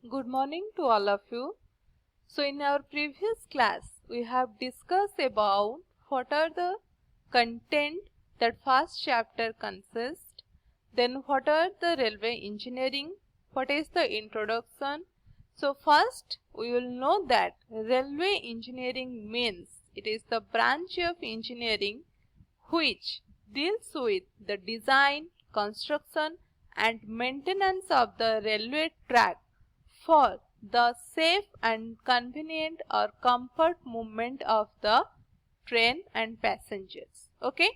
Good morning to all of you. So in our previous class, we have discussed about what are the content that first chapter consists, then what are the railway engineering, what is the introduction. So first we will know that railway engineering means it is the branch of engineering which deals with the design, construction and maintenance of the railway track for the safe and convenient or comfort movement of the train and passengers. Okay.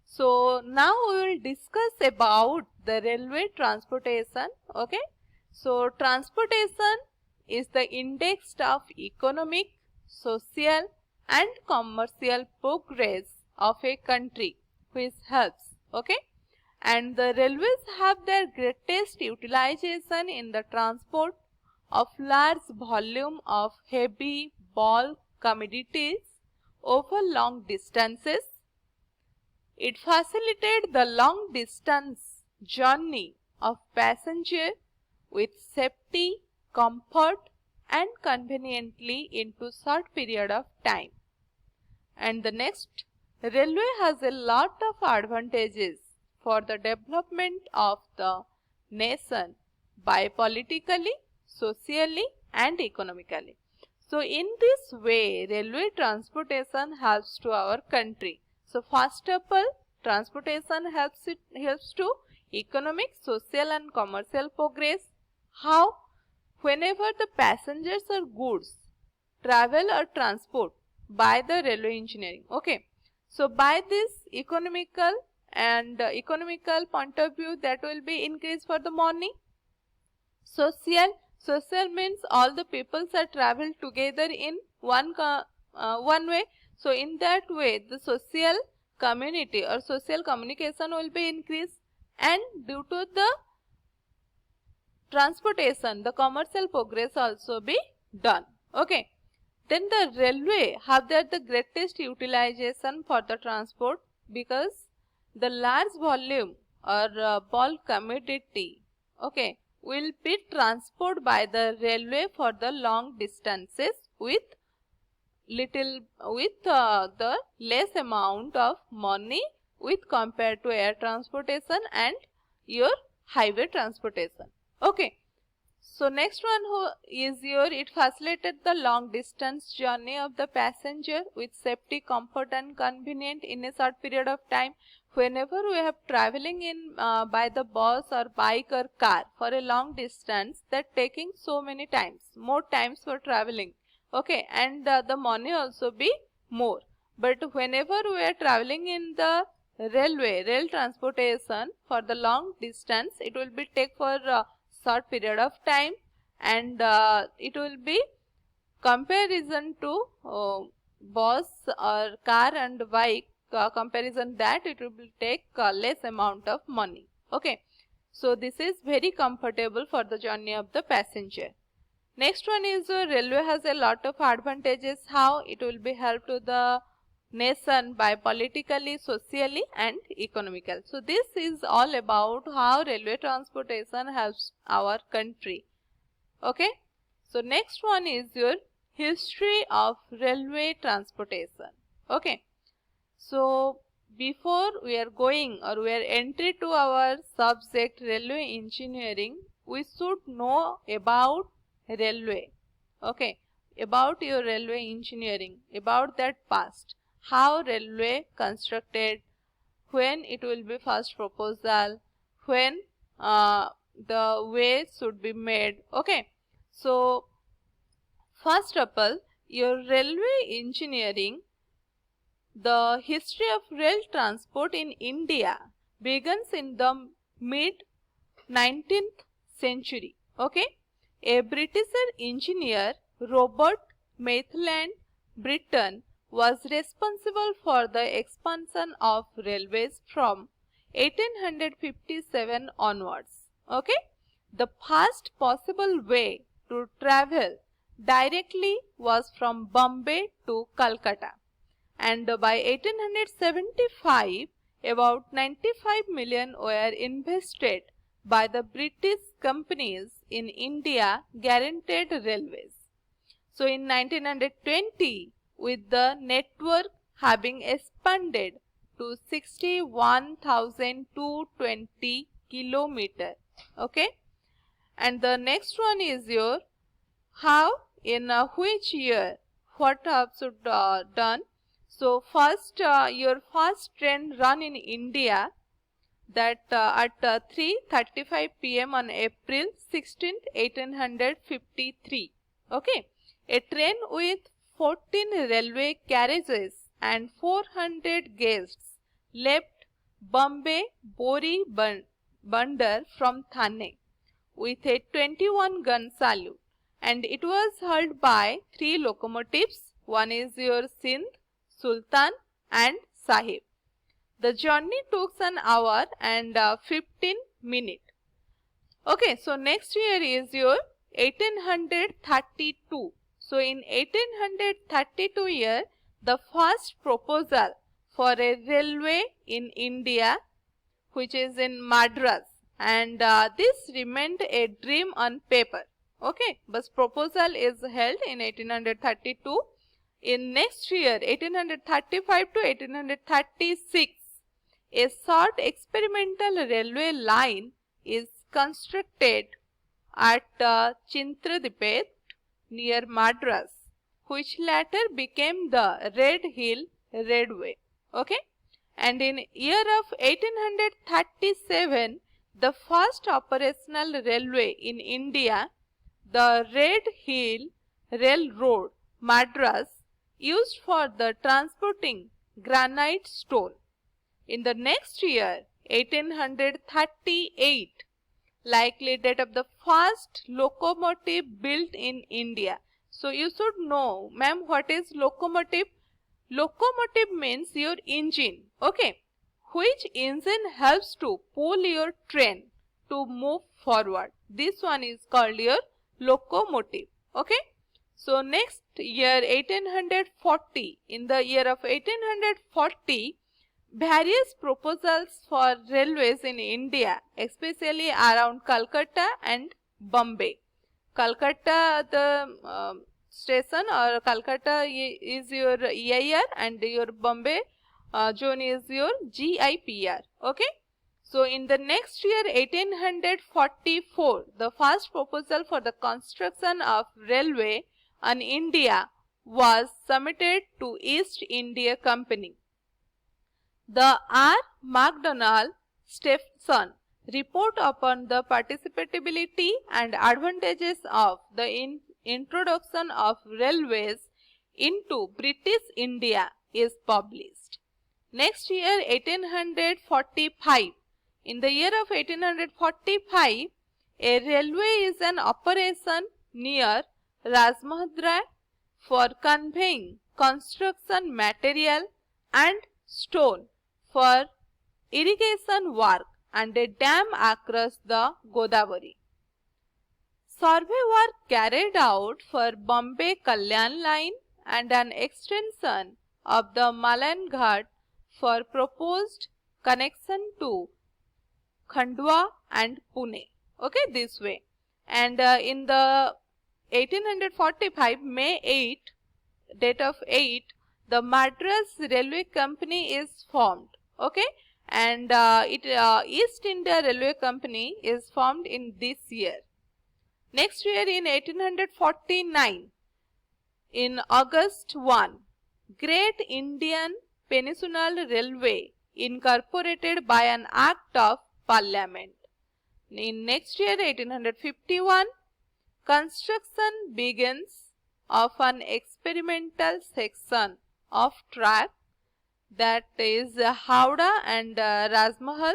So now we will discuss about the railway transportation. Okay. So transportation is the index of economic, social and commercial progress of a country which helps. Okay. And the railways have their greatest utilization in the transport of large volume of heavy bulk commodities over long distances. It facilitated the long distance journey of passenger with safety, comfort and conveniently into short period of time. And the next, railway has a lot of advantages for the development of the nation by politically, socially and economically. So in this way, railway transportation helps to our country. So first of all, transportation helps to economic, social and commercial progress. How? Whenever the passengers or goods travel or transport by the railway engineering. Okay. So by this economical and economical point of view, that will be increase for the money. Social means all the peoples are travel together in one way. So in that way, the social community or social communication will be increased, and due to the transportation, the commercial progress also be done. Okay. Then the railway have the greatest utilization for the transport because the large volume or bulk commodity, okay, will be transported by the railway for the long distances with the less amount of money with compared to air transportation and your highway transportation. Okay. So next one is it facilitated the long distance journey of the passenger with safety, comfort and convenient in a short period of time. Whenever we have traveling in by the bus or bike or car for a long distance, that taking so many times, more times for traveling. Okay, and the money also be more. But whenever we are traveling in the rail transportation for the long distance, it will be take for short period of time, and it will be comparison to bus or car and bike comparison, that it will take less amount of money. Okay, so this is very comfortable for the journey of the passenger. Next one is railway has a lot of advantages. How? It will be help to the nation by politically, socially and economical. So this is all about how railway transportation helps our country. Okay. So next one is your history of railway transportation. Okay. So before we are going or we are entry to our subject railway engineering, we should know about railway. Okay. About your railway engineering, about that past. How railway constructed, when it will be first proposal, when the way should be made. Okay. So first of all, your railway engineering, the history of rail transport in India begins in the mid 19th century. Okay. A British engineer, Robert Maitland Britton, was responsible for the expansion of railways from 1857 onwards. Okay. The first possible way to travel directly was from Bombay to Calcutta, and by 1875 about 95 million were invested by the British companies in India guaranteed railways. So in 1920, with the network having expanded to 61,220 kilometer. Okay. And the next one is your how, in which year, what should done. So first, your first train run in India, that at 3:35 p.m. on April 16th, 1853. Okay, a train with 14 railway carriages and 400 guests left Bombay Bori Bandar from Thane with a 21-gun salute, and it was hauled by 3 locomotives. One is your Sindh, Sultan and Sahib. The journey took an hour and 15 minutes. Okay, so next year is your 1832. So in 1832 year, the first proposal for a railway in India, which is in Madras, and this remained a dream on paper. Okay, but proposal is held in 1832. In next year, 1835 to 1836, a short experimental railway line is constructed at Chintradipet near Madras, which later became the Red Hill Railway. Okay, and in year of 1837, the first operational railway in India, the Red Hill Railroad, Madras, used for the transporting granite stone. In the next year, 1838, likely date of the first locomotive built in India. So you should know, ma'am, what is locomotive? Locomotive means your engine, okay, which engine helps to pull your train to move forward. This one is called your locomotive, okay. So next year, 1840, in the year of 1840, various proposals for railways in India, especially around Calcutta and Bombay. Calcutta, the station, or Calcutta is your EIR, and your Bombay zone is your GIPR. Okay. So in the next year, 1844, the first proposal for the construction of railway in India was submitted to East India Company. The R. MacDonald Stephenson report upon the participability and advantages of the introduction of railways into British India is published. Next year, 1845. In the year of 1845, a railway is an operation near Rajmahindra for conveying construction material and stone for irrigation work and a dam across the Godavari. Survey work carried out for Bombay Kalyan line and an extension of the Malayan Ghat for proposed connection to Khandwa and Pune. Okay, this way. And in the 1845, May 8, date of 8, the Madras Railway Company is formed. Okay, and East India Railway Company is formed in this year. Next year, in 1849, in August 1, Great Indian Peninsular Railway incorporated by an Act of Parliament. In next year, 1851, construction begins of an experimental section of track, that is Howrah and Rajmahal,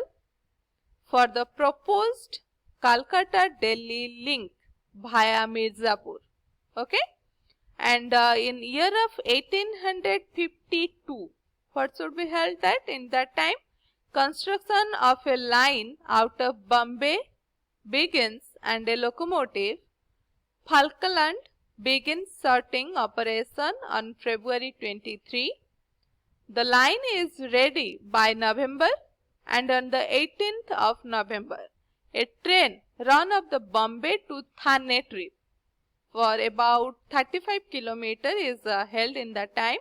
for the proposed Calcutta-Delhi link via Mirzapur. Okay, and in year of 1852, what should be held that in that time? Construction of a line out of Bombay begins and a locomotive. Falkland begins sorting operation on February 23. The line is ready by November, and on the 18th of November, a train run of the Bombay to Thane trip for about 35 kilometers is held in that time,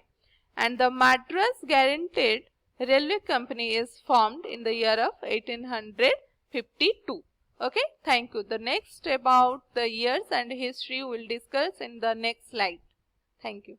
and the Madras Guaranteed Railway Company is formed in the year of 1852. Okay, thank you. The next about the years and history we will discuss in the next slide. Thank you.